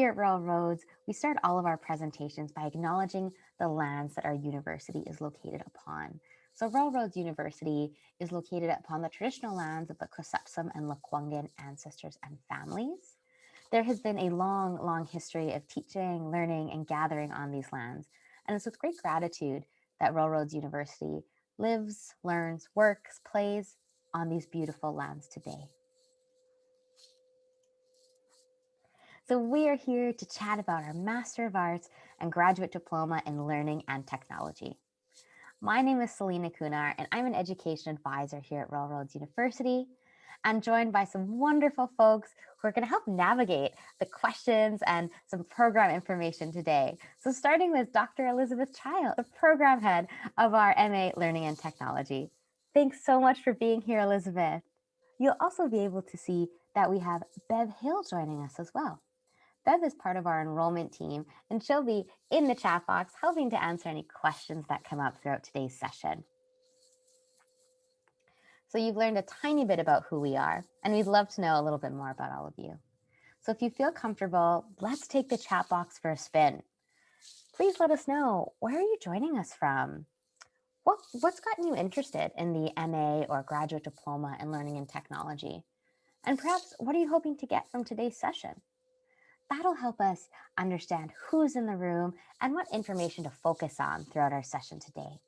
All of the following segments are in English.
Here at Railroads, we start all of our presentations by acknowledging the lands that our university is located upon. So Railroads University is located upon the traditional lands of the Cosepsum and Lekwungen ancestors and families. There has been a long, long history of teaching, learning, and gathering on these lands. And it's with great gratitude that Railroads University lives, learns, works, plays on these beautiful lands today. So we are here to chat about our Master of Arts and Graduate Diploma in Learning and Technology. My name is Selena Kunar, and I'm an Education Advisor here at Railroads University. I'm joined by some wonderful folks who are going to help navigate the questions and some program information today. So starting with Dr. Elizabeth Child, the program head of our MA Learning and Technology. Thanks so much for being here, Elizabeth. You'll also be able to see that we have Bev Hill joining us as well. Bev is part of our enrollment team, and she'll be in the chat box helping to answer any questions that come up throughout today's session. So you've learned a tiny bit about who we are, and we'd love to know a little bit more about all of you. So if you feel comfortable, let's take the chat box for a spin. Please let us know, where are you joining us from? What's gotten you interested in the MA or Graduate Diploma in Learning and Technology? And perhaps, what are you hoping to get from today's session? That'll help us understand who's in the room and what information to focus on throughout our session today.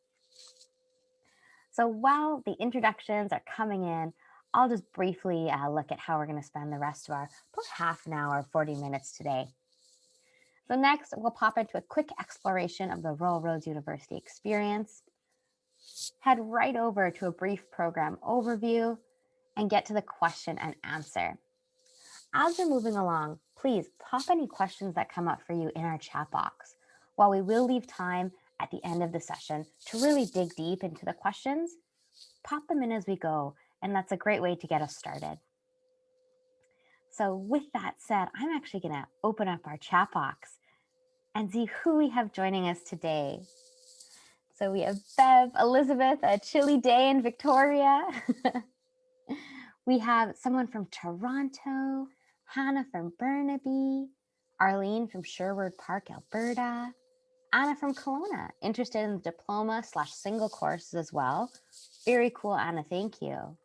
So while the introductions are coming in, I'll just briefly look at how we're going to spend the rest of our about half an hour, 40 minutes today. So next, we'll pop into a quick exploration of the Railroads University experience, head right over to a brief program overview, and get to the question and answer. As we're moving along, please pop any questions that come up for you in our chat box. While we will leave time at the end of the session to really dig deep into the questions, pop them in as we go, and that's a great way to get us started. So with that said, I'm actually going to open up our chat box and see who we have joining us today. So we have Bev, Elizabeth, a chilly day in Victoria. We have someone from Toronto, Hannah from Burnaby, Arlene from Sherwood Park, Alberta, Anna from Kelowna, interested in the diploma/single courses as well. Very cool, Anna, thank you.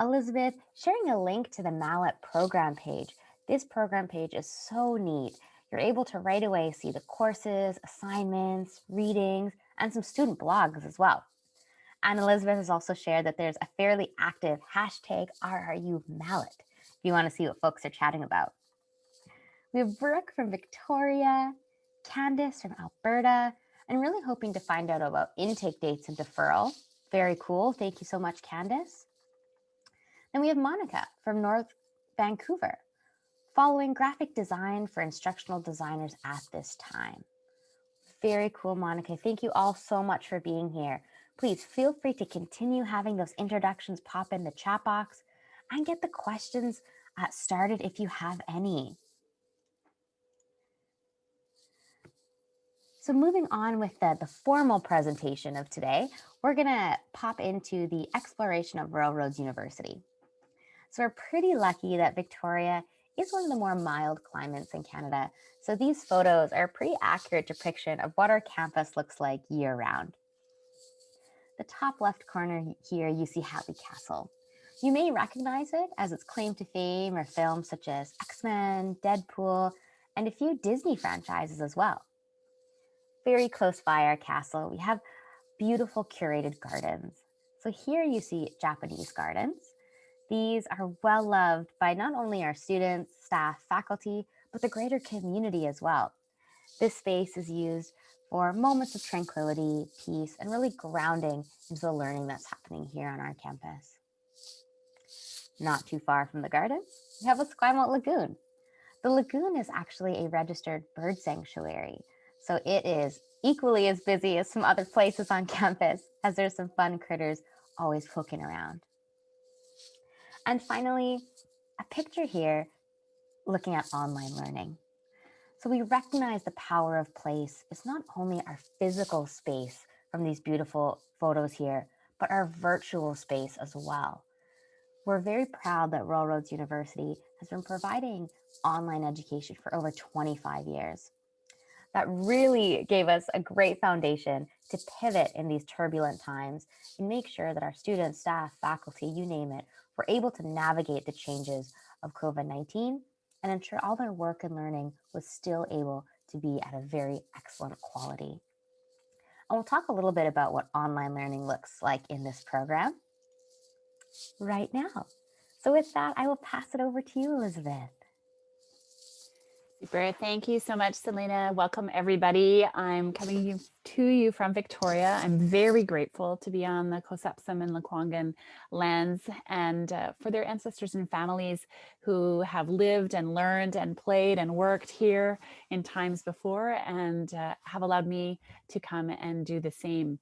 Elizabeth, sharing a link to the Mallet program page. This program page is so neat. You're able to right away see the courses, assignments, readings, and some student blogs as well. And Elizabeth has also shared that there's a fairly active hashtag RRUMallet if you want to see what folks are chatting about. We have Brooke from Victoria, Candace from Alberta, and really hoping to find out about intake dates and deferral. Very cool. Thank you so much, Candace. And we have Monica from North Vancouver, following graphic design for instructional designers at this time. Very cool, Monica. Thank you all so much for being here. Please feel free to continue having those introductions pop in the chat box and get the questions started if you have any. So moving on with the formal presentation of today, we're going to pop into the exploration of Railroads University. So we're pretty lucky that Victoria is one of the more mild climates in Canada. So these photos are a pretty accurate depiction of what our campus looks like year-round. The top left corner here, you see Hatley Castle. You may recognize it as its claim to fame or films such as X-Men, Deadpool, and a few Disney franchises as well. Very close by our castle, we have beautiful curated gardens. So here you see Japanese gardens. These are well loved by not only our students, staff, faculty, but the greater community as well. This space is used for moments of tranquility, peace, and really grounding into the learning that's happening here on our campus. Not too far from the gardens, we have a Squamout Lagoon. The lagoon is actually a registered bird sanctuary, so it is equally as busy as some other places on campus, as there's some fun critters always poking around. And finally, a picture here looking at online learning. So we recognize the power of place is not only our physical space from these beautiful photos here, but our virtual space as well. We're very proud that Royal Roads University has been providing online education for over 25 years. That really gave us a great foundation to pivot in these turbulent times and make sure that our students, staff, faculty, you name it, were able to navigate the changes of COVID-19 and ensure all their work and learning was still able to be at a very excellent quality. And we'll talk a little bit about what online learning looks like in this program right now. So with that, I will pass it over to you, Elizabeth. Super. Thank you so much, Selena. Welcome, everybody. I'm coming to you from Victoria. I'm very grateful to be on the Kosapsum and Lekwungen lands and for their ancestors and families who have lived and learned and played and worked here in times before and have allowed me to come and do the same.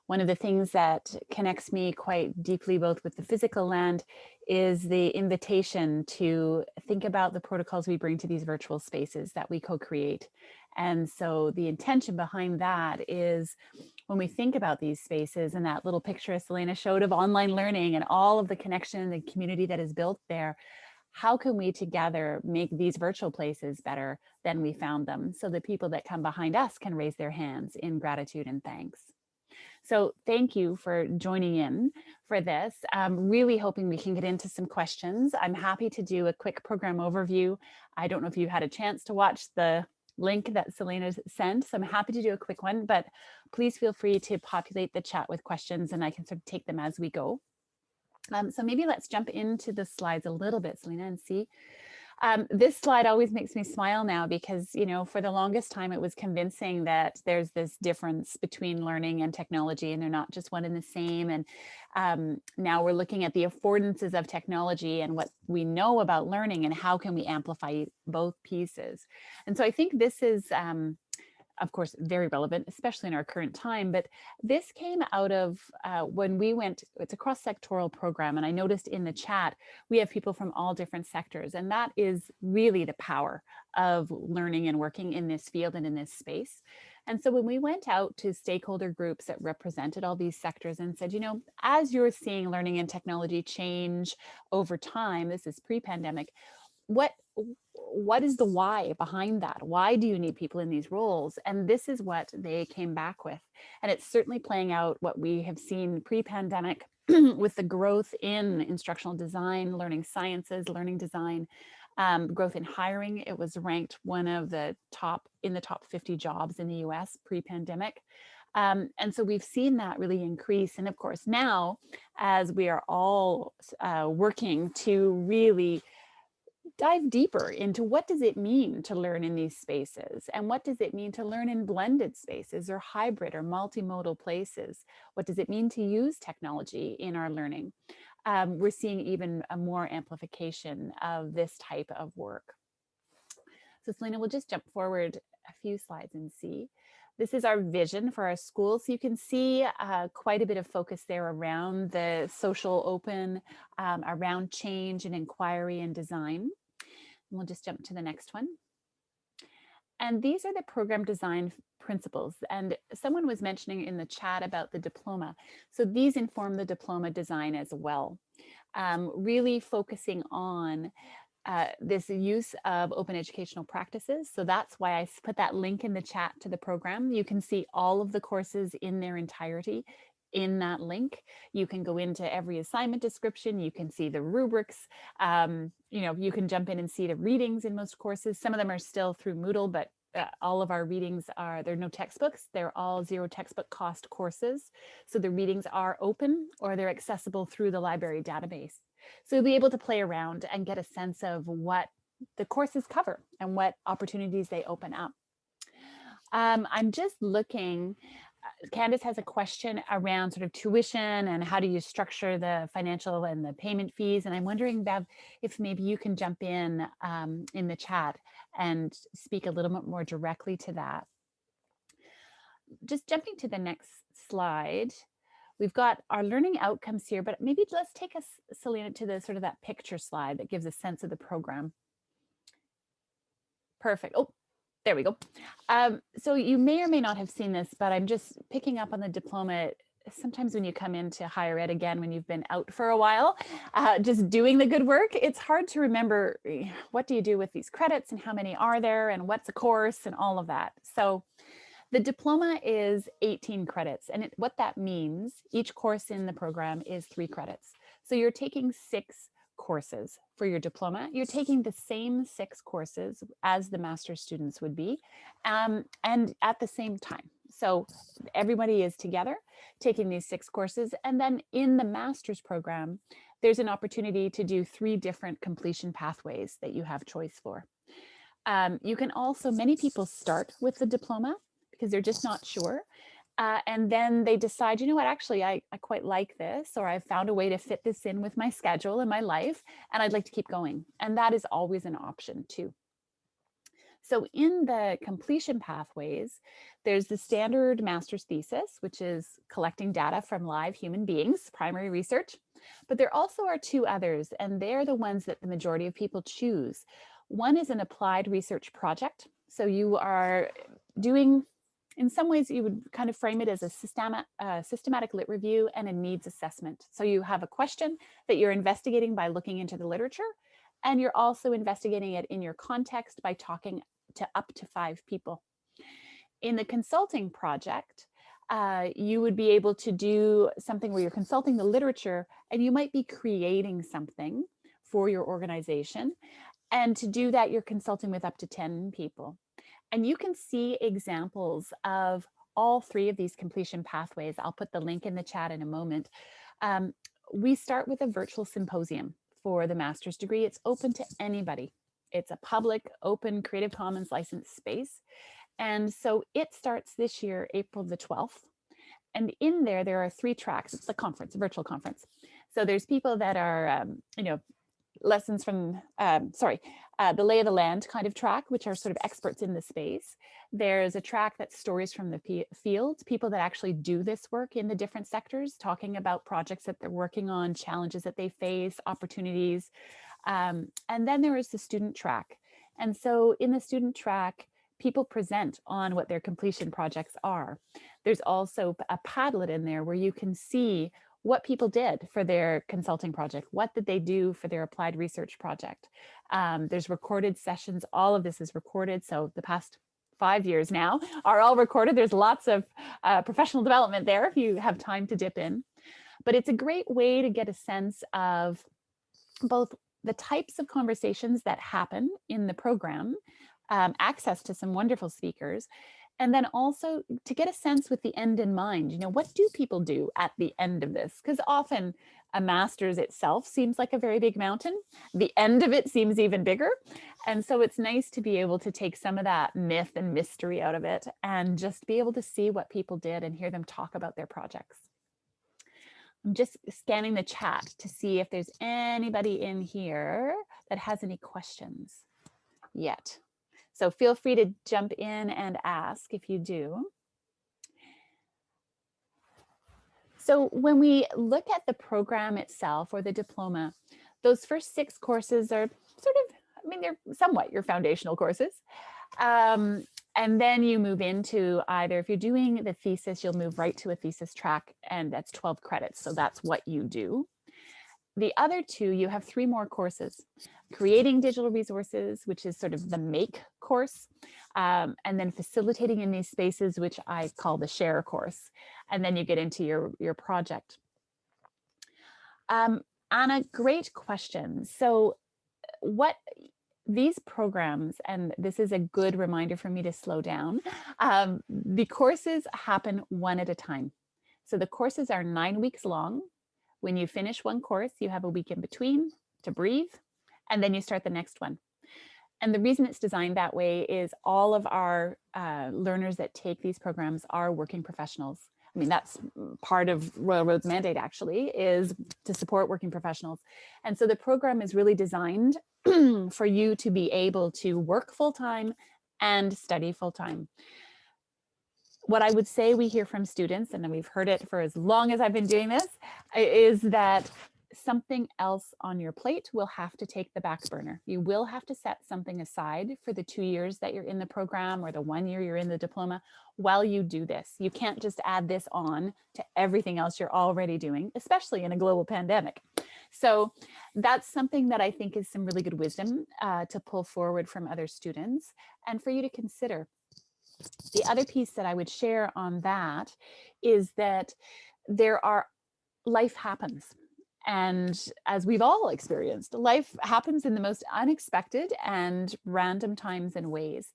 One of the things that connects me quite deeply, both with the physical land, is the invitation to think about the protocols we bring to these virtual spaces that we co-create. And so the intention behind that is when we think about these spaces and that little picture Selena showed of online learning and all of the connection and community that is built there, how can we together make these virtual places better than we found them so the people that come behind us can raise their hands in gratitude and thanks. So thank you for joining in for this. I'm really hoping we can get into some questions. I'm happy to do a quick program overview. I don't know if you had a chance to watch the link that Selena sent, so I'm happy to do a quick one, but please feel free to populate the chat with questions and I can sort of take them as we go. So maybe let's jump into the slides a little bit, Selena, and see. This slide always makes me smile now because, you know, for the longest time, it was convincing that there's this difference between learning and technology and they're not just one and the same. And now we're looking at the affordances of technology and what we know about learning and how can we amplify both pieces. And so I think this is, of course, very relevant, especially in our current time. But this came out of when we went, it's a cross-sectoral program. And I noticed in the chat, we have people from all different sectors. And that is really the power of learning and working in this field and in this space. And so when we went out to stakeholder groups that represented all these sectors and said, you know, as you're seeing learning and technology change over time, this is pre-pandemic, what is the why behind that? Why do you need people in these roles? And this is what they came back with. And it's certainly playing out what we have seen pre-pandemic with the growth in instructional design, learning sciences, learning design, growth in hiring. It was ranked one of the top 50 jobs in the US pre-pandemic. And so we've seen that really increase. And of course, now as we are all working to really dive deeper into what does it mean to learn in these spaces and what does it mean to learn in blended spaces or hybrid or multimodal places? What does it mean to use technology in our learning? We're seeing even a more amplification of this type of work. So Selena, we'll just jump forward a few slides and see. This is our vision for our school. So you can see quite a bit of focus there around the social open, around change and inquiry and design. And we'll just jump to the next one. And these are the program design principles. And someone was mentioning in the chat about the diploma. So these inform the diploma design as well, really focusing on this use of open educational practices. So that's why I put that link in the chat to the program. You can see all of the courses in their entirety in that link. You can go into every assignment description. You can see the rubrics. You know, you can jump in and see the readings in most courses. Some of them are still through Moodle, but all of our readings are, there are no textbooks. They're all zero textbook cost courses. So the readings are open or they're accessible through the library database. So you'll be able to play around and get a sense of what the courses cover and what opportunities they open up. I'm just looking, Candace has a question around sort of tuition and how do you structure the financial and the payment fees. And I'm wondering, Bev, if maybe you can jump in the chat and speak a little bit more directly to that. Just jumping to the next slide. We've got our learning outcomes here, but maybe let's take us, Selena, to the sort of that picture slide that gives a sense of the program. Perfect. Oh, there we go. So you may or may not have seen this, but I'm just picking up on the diploma sometimes when you come into higher ed again, when you've been out for a while, just doing the good work, it's hard to remember what do you do with these credits and how many are there and what's a course and all of that. So the diploma is 18 credits. And what that means, each course in the program is 3 credits. So you're taking 6 courses for your diploma. You're taking the same 6 courses as the master's students would be, and at the same time. So everybody is together taking these 6 courses. And then in the master's program, there's an opportunity to do 3 different completion pathways that you have choice for. You can also, many people start with the diploma because they're just not sure. And then they decide, you know what, actually, I quite like this, or I've found a way to fit this in with my schedule and my life, and I'd like to keep going. And that is always an option too. So in the completion pathways, there's the standard master's thesis, which is collecting data from live human beings, primary research. But there also are 2 others, and they're the ones that the majority of people choose. One is an applied research project. So you are doing, in some ways, you would kind of frame it as a systematic lit review and a needs assessment. So you have a question that you're investigating by looking into the literature, and you're also investigating it in your context by talking to up to 5 people. In the consulting project, you would be able to do something where you're consulting the literature and you might be creating something for your organization. And to do that, you're consulting with up to 10 people. And you can see examples of all 3 of these completion pathways. I'll put the link in the chat in a moment. We start with a virtual symposium for the master's degree. It's open to anybody. It's a public, open, Creative Commons licensed space. And so it starts this year, April the 12th. And in there are 3 tracks. It's a conference, a virtual conference. So there's people that are, lessons from, the lay of the land kind of track, which are sort of experts in the space. There's a track that's stories from the field, people that actually do this work in the different sectors, talking about projects that they're working on, challenges that they face, opportunities. And then there is the student track. And so in the student track, people present on what their completion projects are. There's also a Padlet in there where you can see what people did for their consulting project. What did they do for their applied research project? There's recorded sessions. All of this is recorded. So the past 5 years now are all recorded. There's lots of professional development there if you have time to dip in. But it's a great way to get a sense of both the types of conversations that happen in the program, access to some wonderful speakers, and then also to get a sense with the end in mind. What do people do at the end of this? Because often a master's itself seems like a very big mountain. The end of it seems even bigger. And so it's nice to be able to take some of that myth and mystery out of it and just be able to see what people did and hear them talk about their projects. I'm just scanning the chat to see if there's anybody in here that has any questions yet. So feel free to jump in and ask if you do. So when we look at the program itself or the diploma, those first 6 courses are they're somewhat your foundational courses. And then you move into either, if you're doing the thesis, you'll move right to a thesis track, and that's 12 credits. So that's what you do. The other 2, you have 3 more courses. Creating digital resources, which is sort of the make course, and then facilitating in these spaces, which I call the share course. And then you get into your project. Anna, great question. So what these programs, and this is a good reminder for me to slow down, the courses happen one at a time. So the courses are 9 weeks long. When you finish one course, you have a week in between to breathe, and then you start the next one. And the reason it's designed that way is all of our learners that take these programs are working professionals. I mean, that's part of Royal Road's mandate, actually, is to support working professionals. And so the program is really designed for you to be able to work full-time and study full-time. What I would say we hear from students, and we've heard it for as long as I've been doing this, is that something else on your plate will have to take the back burner. You will have to set something aside for the 2 years that you're in the program or the 1 year you're in the diploma while you do this. You can't just add this on to everything else you're already doing, especially in a global pandemic. So that's something that I think is some really good wisdom to pull forward from other students and for you to consider. The other piece that I would share on that is that life happens. And as we've all experienced, life happens in the most unexpected and random times and ways.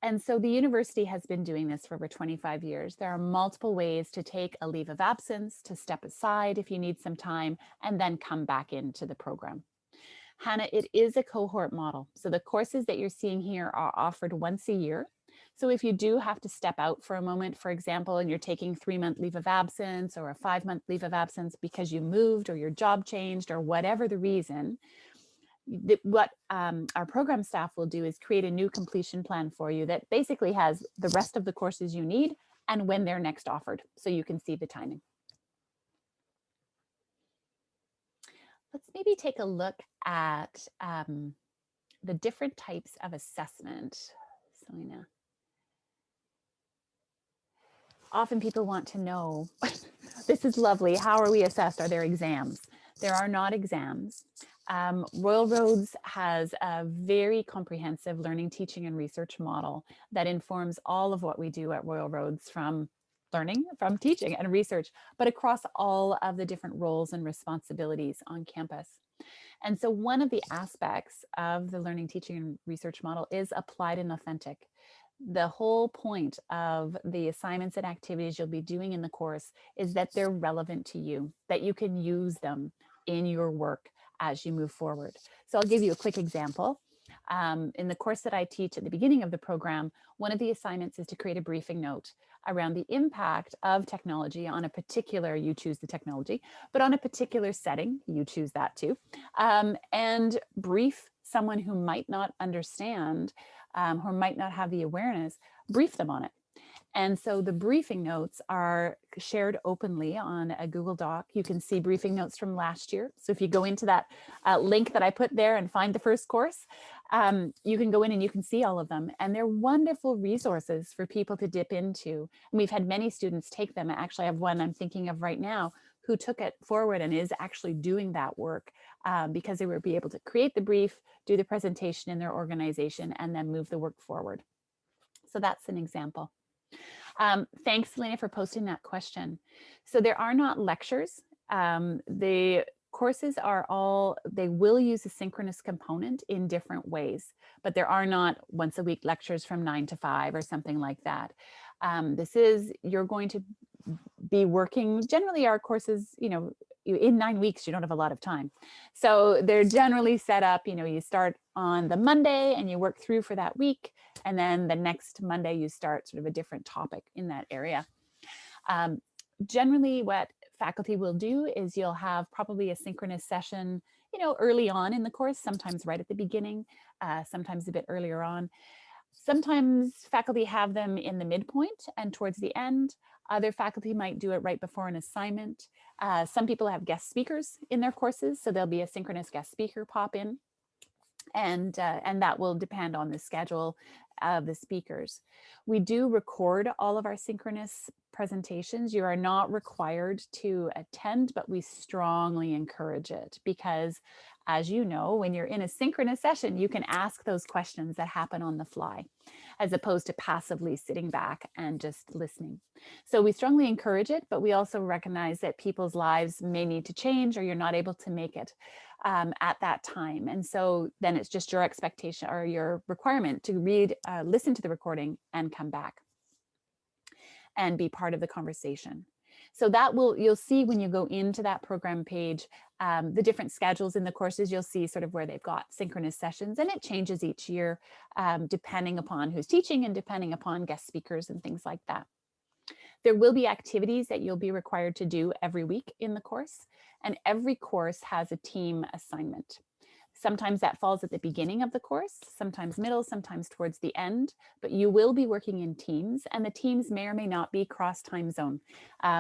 And so the university has been doing this for over 25 years. There are multiple ways to take a leave of absence, to step aside if you need some time, and then come back into the program. Hannah, it is a cohort model. So the courses that you're seeing here are offered once a year. So if you do have to step out for a moment, for example, and you're taking 3-month leave of absence or a 5-month leave of absence because you moved or your job changed or whatever the reason, what our program staff will do is create a new completion plan for you that basically has the rest of the courses you need and when they're next offered, so you can see the timing. Let's maybe take a look at the different types of assessment. Selena. Often people want to know, this is lovely, how are we assessed? Are there exams? There are not exams. Royal Roads has a very comprehensive learning, teaching, and research model that informs all of what we do at Royal Roads, from learning, from teaching and research, but across all of the different roles and responsibilities on campus. And so one of the aspects of the learning, teaching, and research model is applied and authentic. The whole point of the assignments and activities you'll be doing in the course is that they're relevant to you, that you can use them in your work as you move forward. So I'll give you a quick example. In the course that I teach at the beginning of the program, one of the assignments is to create a briefing note around the impact of technology on a particular, you choose the technology, but on a particular setting, you choose that too, and brief someone who might not understand, who might not have the awareness, brief them on it. And so the briefing notes are shared openly on a Google Doc. You can see briefing notes from last year. So if you go into that link that I put there and find the first course, you can go in and you can see all of them. And they're wonderful resources for people to dip into. And we've had many students take them. I actually have one I'm thinking of right now who took it forward and is actually doing that work because they were able to create the brief, do the presentation in their organization, and then move the work forward. So that's an example. Thanks, Selena, for posting that question. So there are not lectures. The courses are all, they will use a synchronous component in different ways, but there are not once a week lectures from 9 to 5 or something like that. You're going to be working, generally our courses, in 9 weeks, you don't have a lot of time. So they're generally set up, you start on the Monday and you work through for that week. And then the next Monday, you start sort of a different topic in that area. Generally, what faculty will do is you'll have probably a synchronous session, early on in the course, sometimes right at the beginning, sometimes a bit earlier on. Sometimes faculty have them in the midpoint and towards the end. Other faculty might do it right before an assignment. Some people have guest speakers in their courses, so there'll be a synchronous guest speaker pop in. And that will depend on the schedule of the speakers. We do record all of our synchronous presentations. You are not required to attend, but we strongly encourage it because, as you know, when you're in a synchronous session, you can ask those questions that happen on the fly, as opposed to passively sitting back and just listening. So we strongly encourage it, but we also recognize that people's lives may need to change or you're not able to make it at that time. And so then it's just your expectation or your requirement to listen to the recording and come back and be part of the conversation. So you'll see when you go into that program page, the different schedules in the courses, you'll see sort of where they've got synchronous sessions, and it changes each year depending upon who's teaching and depending upon guest speakers and things like that. There will be activities that you'll be required to do every week in the course, and every course has a team assignment. Sometimes that falls at the beginning of the course, sometimes middle, sometimes towards the end, but you will be working in teams, and the teams may or may not be cross time zone.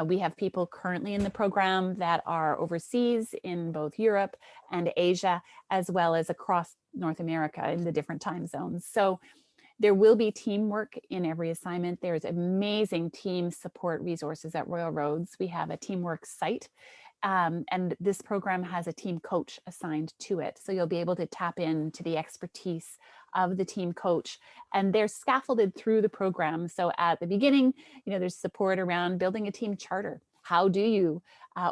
We have people currently in the program that are overseas in both Europe and Asia, as well as across North America in the different time zones. So there will be teamwork in every assignment. There's amazing team support resources at Royal Roads. We have a teamwork site, and this program has a team coach assigned to it. So you'll be able to tap into the expertise of the team coach, and they're scaffolded through the program. So at the beginning, there's support around building a team charter. How do you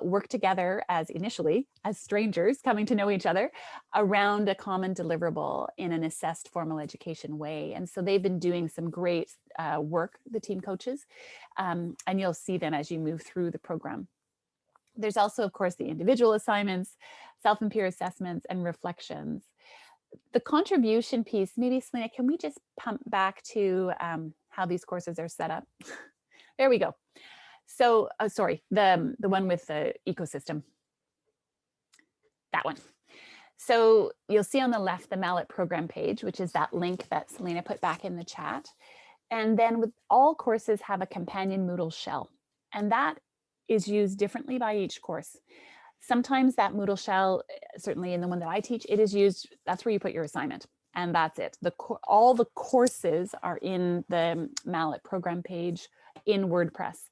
work together initially as strangers coming to know each other around a common deliverable in an assessed formal education way? And so they've been doing some great work, the team coaches, and you'll see them as you move through the program. There's also, of course, the individual assignments, self and peer assessments, and reflections. The contribution piece, maybe Selena, can we just pump back to how these courses are set up? There we go. So, sorry, the one with the ecosystem, that one. So you'll see on the left the Mallet program page, which is that link that Selena put back in the chat. And then with all courses have a companion Moodle shell, and that is used differently by each course. Sometimes that Moodle shell, certainly in the one that I teach, it is used, that's where you put your assignment, and that's it. All the courses are in the Mallet program page in WordPress,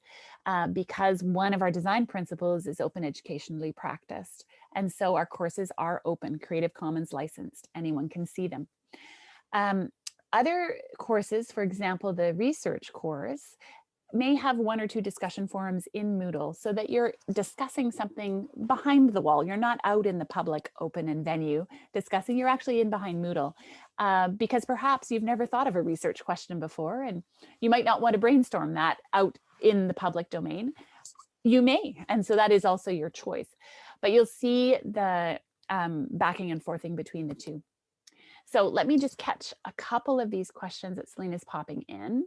because one of our design principles is open educationally practiced. And so our courses are open, Creative Commons licensed, anyone can see them. Other courses, for example, the research course, may have one or two discussion forums in Moodle so that you're discussing something behind the wall. You're not out in the public open and venue discussing, you're actually in behind Moodle, because perhaps you've never thought of a research question before and you might not want to brainstorm that out in the public domain. You may, and so that is also your choice. But you'll see the backing and forthing between the two. So let me just catch a couple of these questions that Selena's popping in.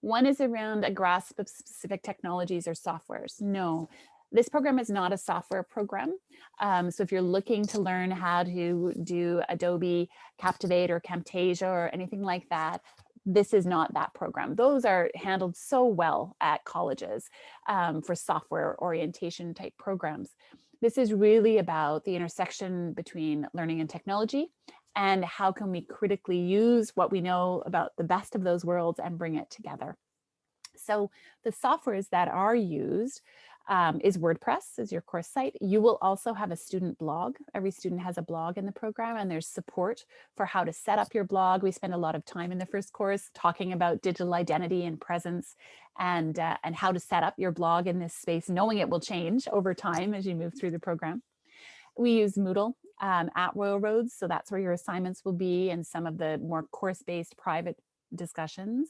One is around a grasp of specific technologies or softwares. No, this program is not a software program. So if you're looking to learn how to do Adobe Captivate or Camtasia or anything like that, this is not that program. Those are handled so well at colleges for software orientation type programs. This is really about the intersection between learning and technology, and how can we critically use what we know about the best of those worlds and bring it together. So the softwares that are used is WordPress is your course site. You will also have a student blog. Every student has a blog in the program, and there's support for how to set up your blog. We spend a lot of time in the first course talking about digital identity and presence, and how to set up your blog in this space, knowing it will change over time as you move through the program. We use Moodle at Royal Roads, so that's where your assignments will be and some of the more course-based private discussions.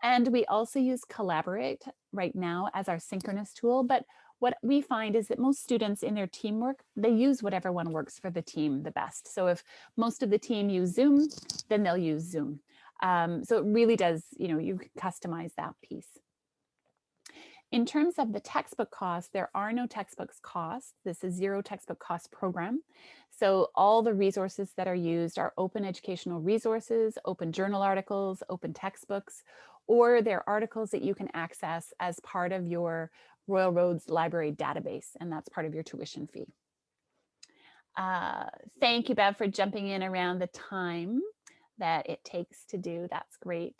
And we also use Collaborate right now as our synchronous tool. But what we find is that most students in their teamwork, they use whatever one works for the team the best. So if most of the team use Zoom, then they'll use Zoom. So it really does, you can customize that piece. In terms of the textbook cost, there are no textbooks cost. This is zero textbook cost program. So all the resources that are used are open educational resources, open journal articles, open textbooks, or they're articles that you can access as part of your Royal Roads Library database, and that's part of your tuition fee. Thank you, Bev, for jumping in around the time that it takes to do. That's great.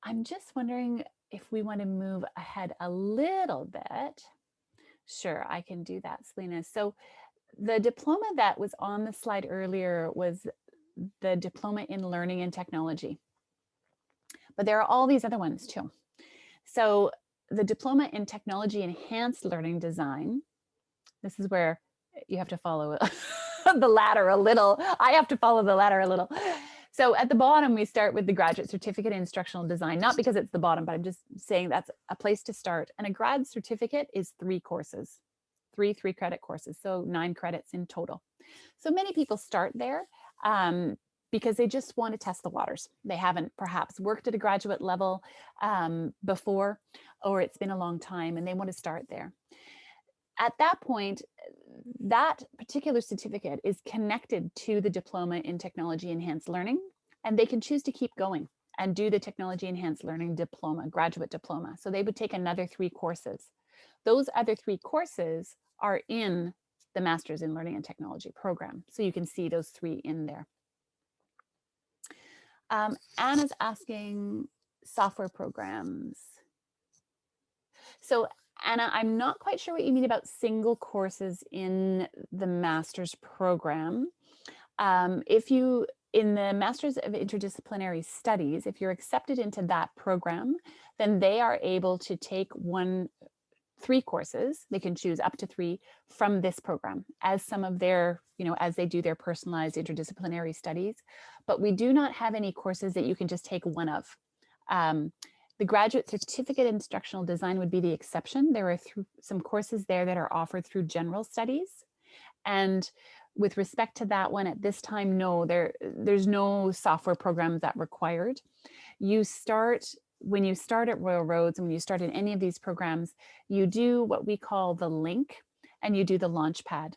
I'm just wondering if we want to move ahead a little bit. Sure, I can do that, Selena. So the diploma that was on the slide earlier was the Diploma in Learning and Technology. But there are all these other ones too. So the Diploma in Technology Enhanced Learning Design, this is where you have to follow the ladder a little. I have to follow the ladder a little. So at the bottom, we start with the Graduate Certificate in Instructional Design, not because it's the bottom, but I'm just saying that's a place to start. And a grad certificate is 3 courses, 3 3-credit courses, so 9 credits in total. So many people start there because they just want to test the waters. They haven't perhaps worked at a graduate level before, or it's been a long time and they want to start there. At that point, that particular certificate is connected to the Diploma in Technology Enhanced Learning, and they can choose to keep going and do the Technology Enhanced Learning Diploma, graduate diploma. So they would take another 3 courses. Those other 3 courses are in the Masters in Learning and Technology program. So you can see those 3 in there. Anna's asking software programs. So Anna, I'm not quite sure what you mean about single courses in the master's program. If you, in the Masters of Interdisciplinary Studies, if you're accepted into that program, then they are able to take 3 courses. They can choose up to 3 from this program as some of their, as they do their personalized interdisciplinary studies. But we do not have any courses that you can just take one of. The graduate certificate in instructional design would be the exception. There are some courses there that are offered through general studies. And with respect to that one at this time, no, there's no software programs that required. When you start at Royal Roads and when you start in any of these programs, you do what we call the link and you do the Launchpad.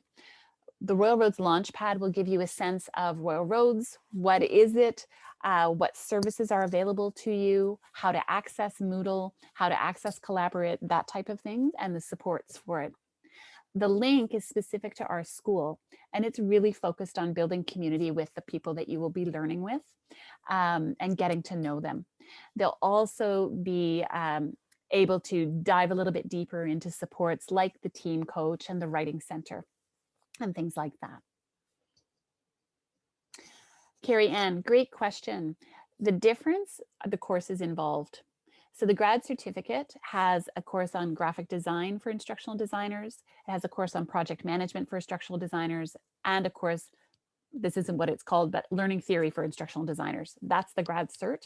The Royal Roads Launchpad will give you a sense of Royal Roads, what is it, what services are available to you, how to access Moodle, how to access Collaborate, that type of thing, and the supports for it. The link is specific to our school, and it's really focused on building community with the people that you will be learning with and getting to know them. They'll also be able to dive a little bit deeper into supports like the team coach and the writing center and things like that. Carrie Ann, great question. The difference are the courses involved. So the grad certificate has a course on graphic design for instructional designers. It has a course on project management for instructional designers, and a course, this isn't what it's called, but learning theory for instructional designers. That's the grad cert,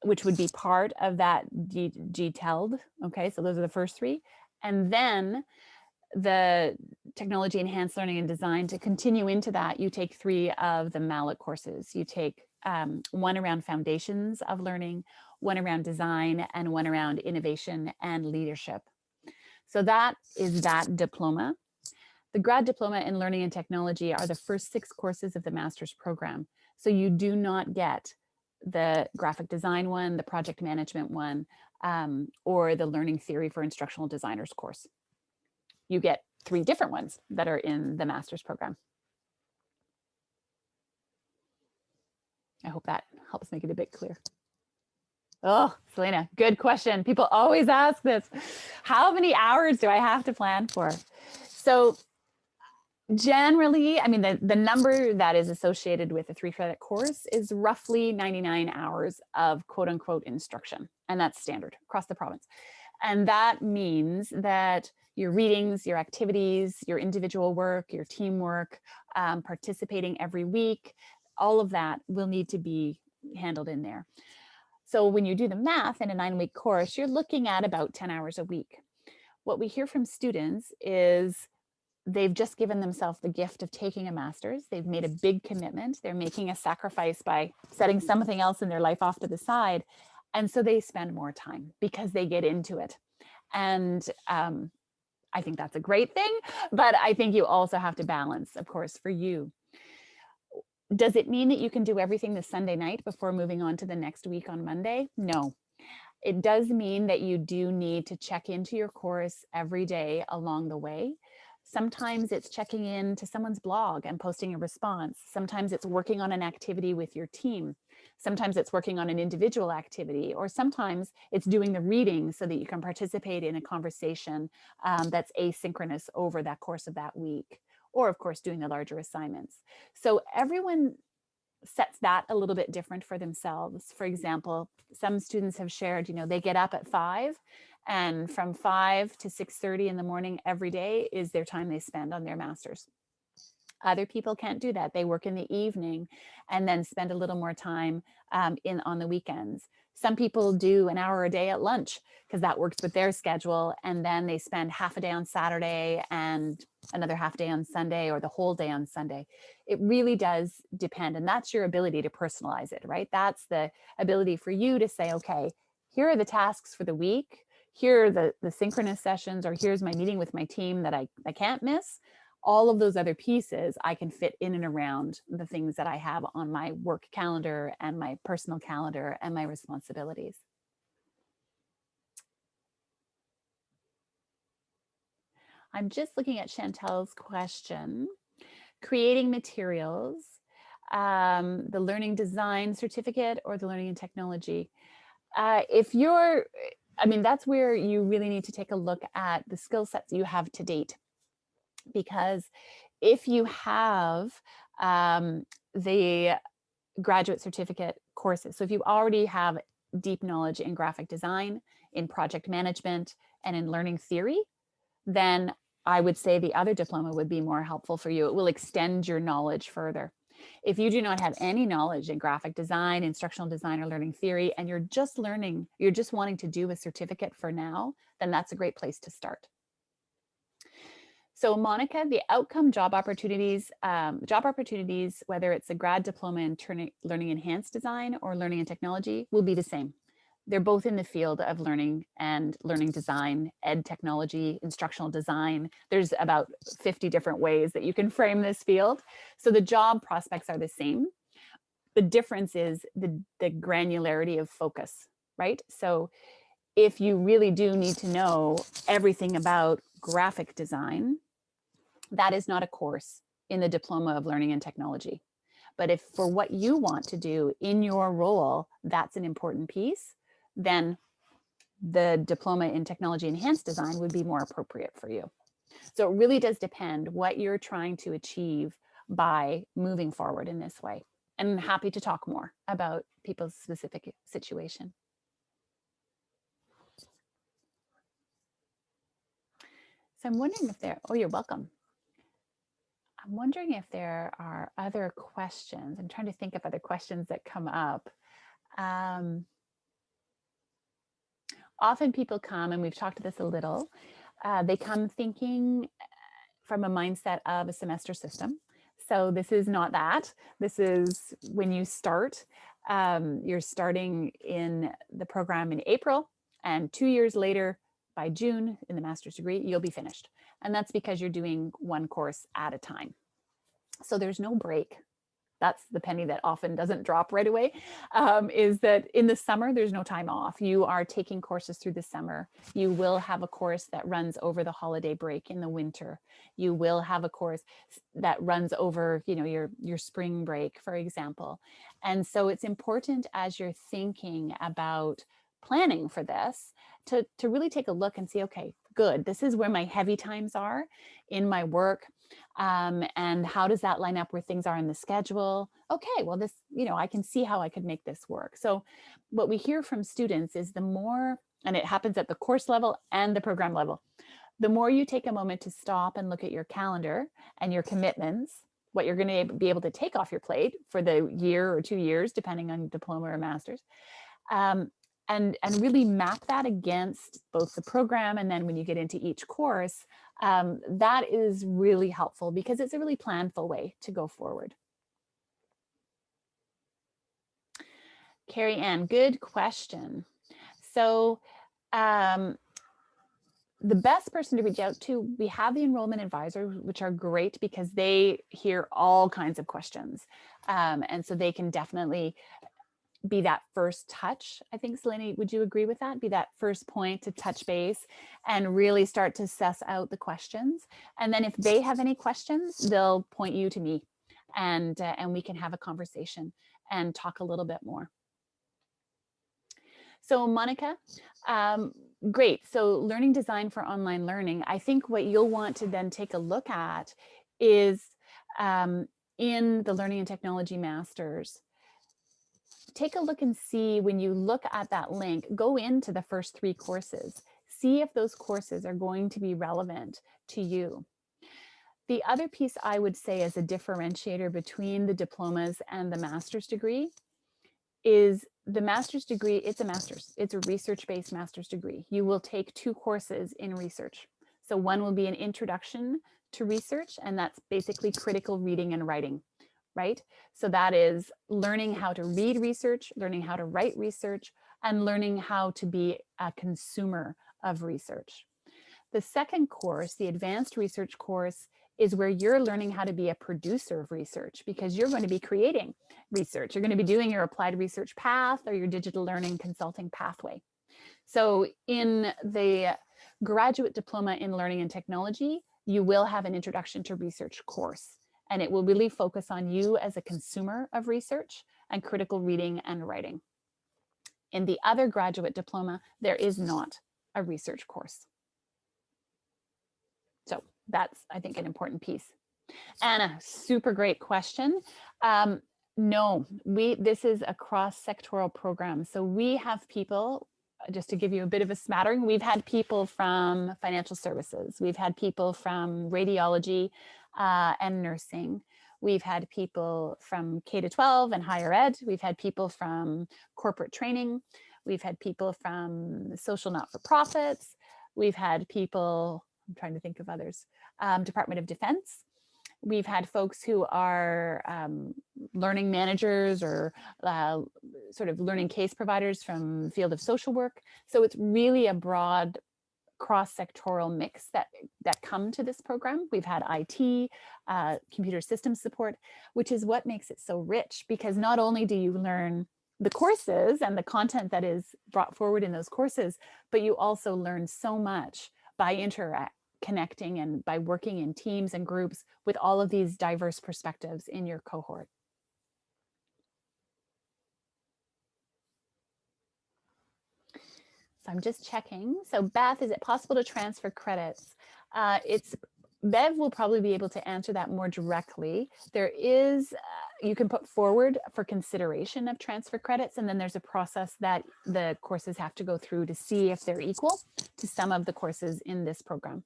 which would be part of that GTELD. Okay, so those are the first 3. And then the technology enhanced learning and design, to continue into that, you take 3 of the Mallet courses. You take 1 around foundations of learning, 1 around design, and 1 around innovation and leadership. So that is that diploma. The grad diploma in learning and technology are the first 6 courses of the master's program. So you do not get the graphic design one, the project management one, or the learning theory for instructional designers course. You get 3 different ones that are in the master's program. I hope that helps make it a bit clear. Oh, Selena, good question. People always ask this. How many hours do I have to plan for? So generally, I mean, the number that is associated with a 3-credit course is roughly 99 hours of quote unquote instruction. And that's standard across the province. And that means that your readings, your activities, your individual work, your teamwork, participating every week, all of that will need to be handled in there. So when you do the math in a 9-week course, you're looking at about 10 hours a week. What we hear from students is they've just given themselves the gift of taking a master's. They've made a big commitment. They're making a sacrifice by setting something else in their life off to the side. And so they spend more time because they get into it. And I think that's a great thing, but I think you also have to balance, of course, for you. Does it mean that you can do everything this Sunday night before moving on to the next week on Monday? No. It does mean that you do need to check into your course every day along the way. Sometimes it's checking in to someone's blog and posting a response. Sometimes it's working on an activity with your team. Sometimes it's working on an individual activity, or sometimes it's doing the reading so that you can participate in a conversation that's asynchronous over that course of that week, or of course doing the larger assignments. So everyone sets that a little bit different for themselves. For example, some students have shared, they get up at 5, and from 5 to 6:30 in the morning every day is their time they spend on their master's. Other people can't do that. They work in the evening and then spend a little more time on the weekends. Some people do an hour a day at lunch because that works with their schedule. And then they spend half a day on Saturday and another half day on Sunday, or the whole day on Sunday. It really does depend. And that's your ability to personalize it, right? That's the ability for you to say, okay, here are the tasks for the week. here are the synchronous sessions, or here's my meeting with my team that I can't miss. All of those other pieces I can fit in and around the things that I have on my work calendar and my personal calendar and my responsibilities. I'm just looking at Chantel's question. Creating materials, the learning design certificate or the learning and technology. If you're, I mean, that's where you really need to take a look at the skill sets you have to date. Because if you have the graduate certificate courses, so if you already have deep knowledge in graphic design, in project management, and in learning theory, then I would say the other diploma would be more helpful for you. It will extend your knowledge further. If you do not have any knowledge in graphic design, instructional design, or learning theory, and you're just learning, you're just wanting to do a certificate for now, then that's a great place to start. So Monica, the outcome job opportunities, whether it's a grad diploma in learning enhanced design or learning and technology, will be the same. They're both in the field of learning and learning design, ed technology, instructional design. There's about 50 different ways that you can frame this field. So the job prospects are the same. The difference is the granularity of focus, right? So if you really do need to know everything about graphic design, that is not a course in the Diploma of Learning and Technology. But if for what you want to do in your role, that's an important piece, then the Diploma in Technology Enhanced Design would be more appropriate for you. So it really does depend what you're trying to achieve by moving forward in this way. And I'm happy to talk more about people's specific situation. So I'm wondering if there, oh, you're welcome. I'm wondering if there are other questions. I'm trying to think of other questions that come up. Often people come, and we've talked to this a little, they come thinking from a mindset of a semester system. So this is not that. This is when you start, you're starting in the program in April, and 2 years later, by June in the master's degree, you'll be finished. And that's because you're doing one course at a time. So there's no break. That's the penny that often doesn't drop right away, is that in the summer, there's no time off. You are taking courses through the summer. You will have a course that runs over the holiday break in the winter. You will have a course that runs over, you know, your spring break, for example. And so it's important as you're thinking about planning for this to really take a look and see, okay, good, this is where my heavy times are in my work. And how does that line up where things are in the schedule? Okay, well, this, you know, I can see how I could make this work. So what we hear from students is the more, and it happens at the course level and the program level, the more you take a moment to stop and look at your calendar and your commitments, what you're going to be able to take off your plate for the year or 2 years, depending on diploma or master's, and really map that against both the program and then when you get into each course, that is really helpful because it's a really planful way to go forward. Carrie Ann, good question. So the best person to reach out to, we have the Enrollment Advisor, which are great because they hear all kinds of questions. And so they can definitely be that first touch. I think, Selene, would you agree with that? Be that first point to touch base and really start to suss out the questions. And then if they have any questions, they'll point you to me and we can have a conversation and talk a little bit more. So Monica, great. So learning design for online learning. I think what you'll want to then take a look at is in the Learning and Technology Masters, take a look and see when you look at that link, go into the first 3 courses, see if those courses are going to be relevant to you. The other piece I would say as a differentiator between the diplomas and the master's degree is the master's degree, it's a master's. It's a research-based master's degree. You will take 2 courses in research. So one will be an introduction to research, and that's basically critical reading and writing. Right? So that is learning how to read research, learning how to write research, and learning how to be a consumer of research. The second course, the advanced research course, is where you're learning how to be a producer of research, because you're going to be creating research. You're going to be doing your applied research path or your digital learning consulting pathway. So in the graduate diploma in learning and technology, you will have an introduction to research course, and it will really focus on you as a consumer of research and critical reading and writing. In the other graduate diploma, there is not a research course. So that's, I think, an important piece. Anna, super great question. No, this is a cross-sectoral program. So we have people, just to give you a bit of a smattering, we've had people from financial services. We've had people from radiology and nursing. We've had people from K-12 and higher ed. We've had people from corporate training. We've had people from social not-for-profits. We've had people, I'm trying to think of others, Department of Defense. We've had folks who are learning managers or sort of learning case providers from the field of social work. So it's really a broad cross-sectoral mix that come to this program. We've had IT, computer systems support, which is what makes it so rich, because not only do you learn the courses and the content that is brought forward in those courses, but you also learn so much by connecting and by working in teams and groups with all of these diverse perspectives in your cohort. So I'm just checking. So Beth, is it possible to transfer credits? Bev will probably be able to answer that more directly. There is, you can put forward for consideration of transfer credits, and then there's a process that the courses have to go through to see if they're equal to some of the courses in this program.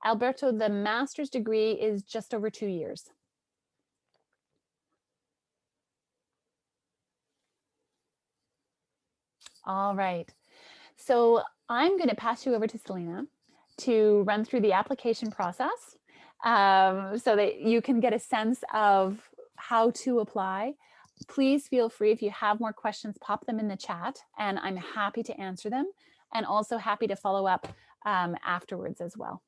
Alberto, the master's degree is just over 2 years. All right. So I'm going to pass you over to Selena to run through the application process so that you can get a sense of how to apply. Please feel free, if you have more questions, pop them in the chat, and I'm happy to answer them, and also happy to follow up afterwards as well.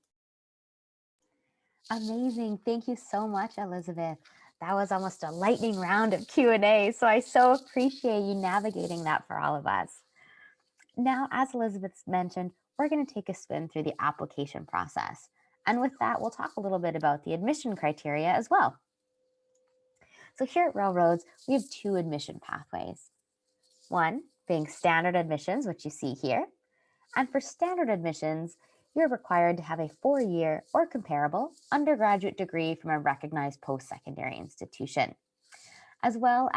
Amazing. Thank you so much, Elizabeth. That was almost a lightning round of Q&A, so I so appreciate you navigating that for all of us. Now, as Elizabeth mentioned, we're going to take a spin through the application process. And with that, we'll talk a little bit about the admission criteria as well. So here at Railroads, we have 2 admission pathways. One being standard admissions, which you see here. And for standard admissions, you're required to have a 4-year or comparable undergraduate degree from a recognized post-secondary institution, as well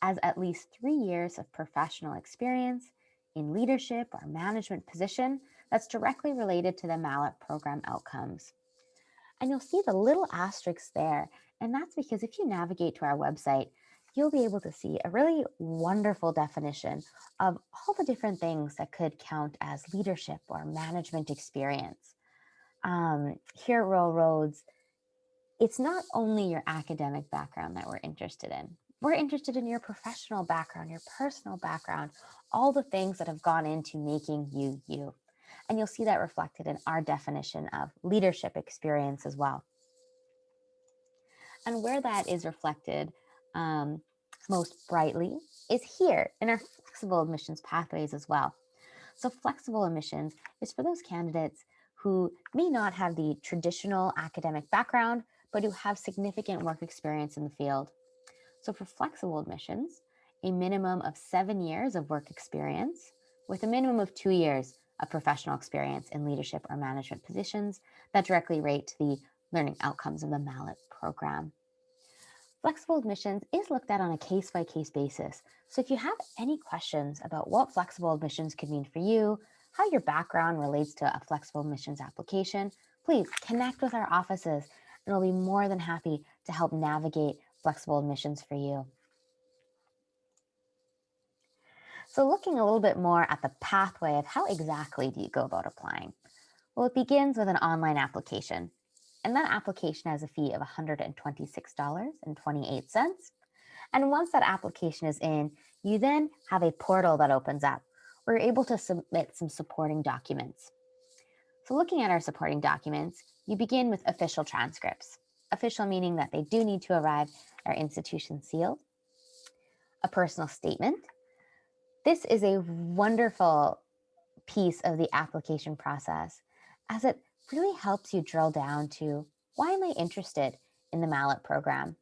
as at least 3 years of professional experience in leadership or management position that's directly related to the Mallet program outcomes. And you'll see the little asterisks there, and that's because if you navigate to our website, you'll be able to see a really wonderful definition of all the different things that could count as leadership or management experience. Here at Railroads, it's not only your academic background that we're interested in. We're interested in your professional background, your personal background, all the things that have gone into making you you. And you'll see that reflected in our definition of leadership experience as well. And where that is reflected most brightly is here in our flexible admissions pathways as well. So flexible admissions is for those candidates who may not have the traditional academic background, but who have significant work experience in the field. So for flexible admissions, a minimum of 7 years of work experience with a minimum of 2 years of professional experience in leadership or management positions that directly relate to the learning outcomes of the Mallet program. Flexible admissions is looked at on a case-by-case basis. So if you have any questions about what flexible admissions could mean for you, how your background relates to a flexible admissions application, please connect with our offices, and we'll be more than happy to help navigate flexible admissions for you. So looking a little bit more at the pathway of how exactly do you go about applying? Well, it begins with an online application. And that application has a fee of $126.28. And once that application is in, you then have a portal that opens up we're able to submit some supporting documents. So looking at our supporting documents, you begin with official transcripts. Official meaning that they do need to arrive at our institution sealed. A personal statement. This is a wonderful piece of the application process as it really helps you drill down to, why am I interested in the Mallet program?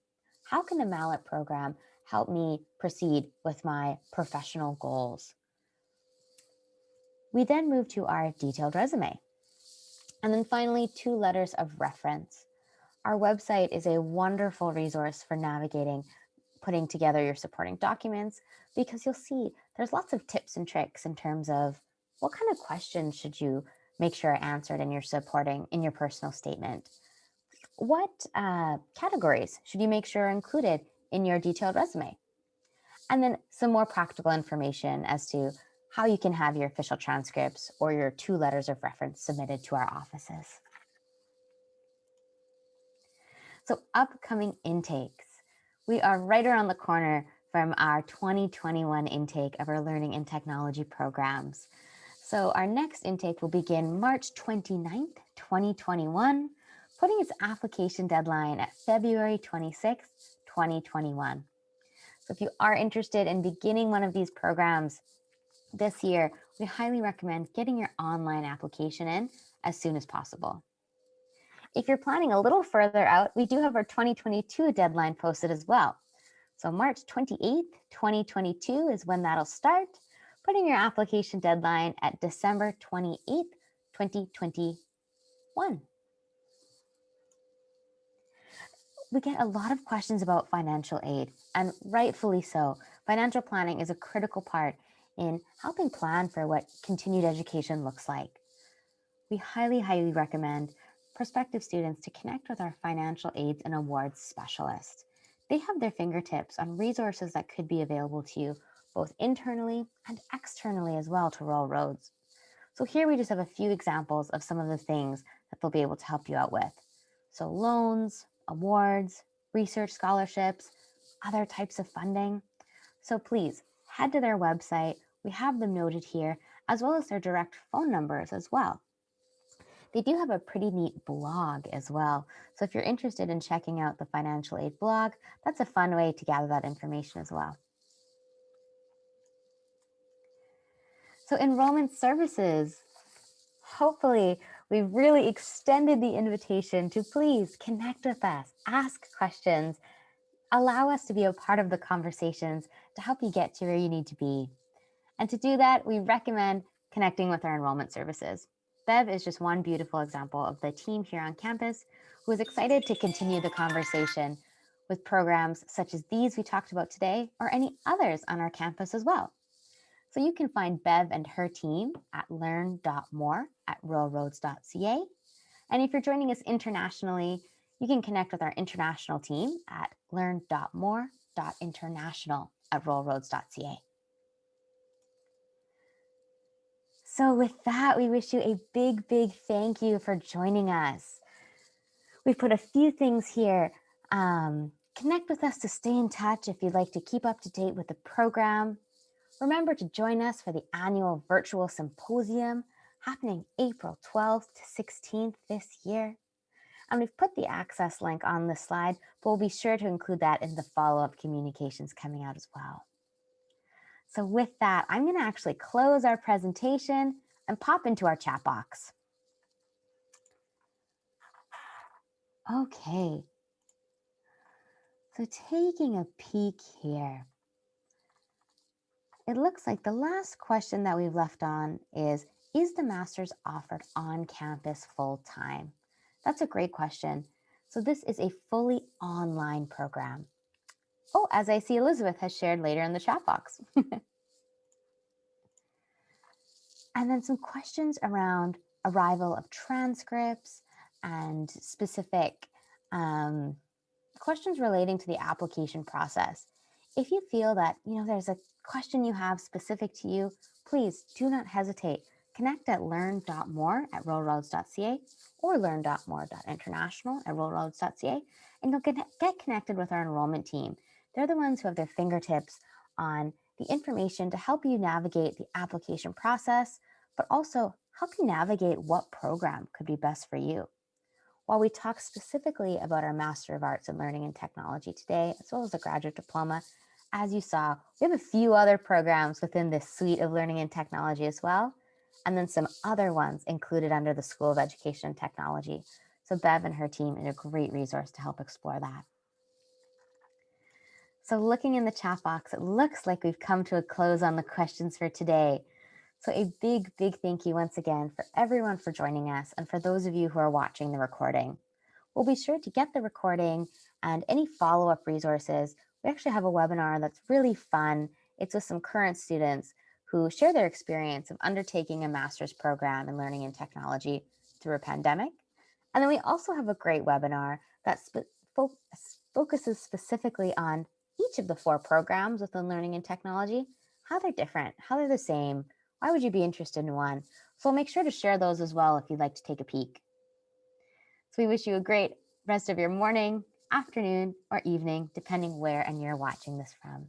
How can the Mallet program help me proceed with my professional goals? We then move to our detailed resume. And then finally, 2 letters of reference. Our website is a wonderful resource for navigating, putting together your supporting documents, because you'll see there's lots of tips and tricks in terms of what kind of questions should you make sure are answered in your personal statement. What categories should you make sure are included in your detailed resume? And then some more practical information as to how you can have your official transcripts or your 2 letters of reference submitted to our offices. So upcoming intakes. We are right around the corner from our 2021 intake of our Learning and Technology programs. So our next intake will begin March 29th, 2021, putting its application deadline at February 26th, 2021. So if you are interested in beginning one of these programs this year, we highly recommend getting your online application in as soon as possible. If you're planning a little further out, we do have our 2022 deadline posted as well. So March 28th, 2022 is when that'll start, putting your application deadline at December 28th, 2021. We get a lot of questions about financial aid, and rightfully so. Financial planning is a critical part in helping plan for what continued education looks like. We highly, highly recommend prospective students to connect with our financial aids and awards specialist. They have their fingertips on resources that could be available to you both internally and externally as well to Rural Roads. So here we just have a few examples of some of the things that they'll be able to help you out with. So loans, awards, research scholarships, other types of funding. So please head to their website. We have them noted here, as well as their direct phone numbers as well. They do have a pretty neat blog as well. So if you're interested in checking out the financial aid blog, that's a fun way to gather that information as well. So enrollment services. Hopefully, we've really extended the invitation to please connect with us, ask questions, allow us to be a part of the conversations to help you get to where you need to be. And to do that, we recommend connecting with our enrollment services. Bev is just one beautiful example of the team here on campus who is excited to continue the conversation with programs such as these we talked about today or any others on our campus as well. So you can find Bev and her team at learn.more@ruralroads.ca. And if you're joining us internationally, you can connect with our international team at learn.more.international@ruralroads.ca. So with that, we wish you a big, big thank you for joining us. We've put a few things here. Connect with us to stay in touch if you'd like to keep up to date with the program. Remember to join us for the annual virtual symposium happening April 12th to 16th this year. And we've put the access link on this slide, but we'll be sure to include that in the follow-up communications coming out as well. So with that, I'm going to actually close our presentation and pop into our chat box. Okay. So taking a peek here. It looks like the last question that we've left on is the master's offered on campus full-time? That's a great question. So this is a fully online program. Oh, as I see Elizabeth has shared later in the chat box. And then some questions around arrival of transcripts and specific questions relating to the application process. If you feel that there's a question you have specific to you, please do not hesitate. Connect at learn.more@ruralroads.ca or learn.more.international@ruralroads.ca, and you'll get connected with our enrollment team. They're the ones who have their fingertips on the information to help you navigate the application process, but also help you navigate what program could be best for you. While we talk specifically about our Master of Arts in Learning and Technology today, as well as the Graduate Diploma, as you saw, we have a few other programs within this suite of learning and technology as well, and then some other ones included under the School of Education and Technology. So Bev and her team are a great resource to help explore that. So looking in the chat box, it looks like we've come to a close on the questions for today. So a big, big thank you once again for everyone for joining us and for those of you who are watching the recording. We'll be sure to get the recording and any follow-up resources. We actually have a webinar that's really fun. It's with some current students who share their experience of undertaking a master's program in learning and technology through a pandemic. And then we also have a great webinar that focuses specifically on each of the 4 programs within learning and technology, how they're different, how they're the same, why would you be interested in one? So we'll make sure to share those as well if you'd like to take a peek. So we wish you a great rest of your morning, afternoon, or evening, depending where and you're watching this from.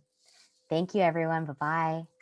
Thank you, everyone. Bye-bye.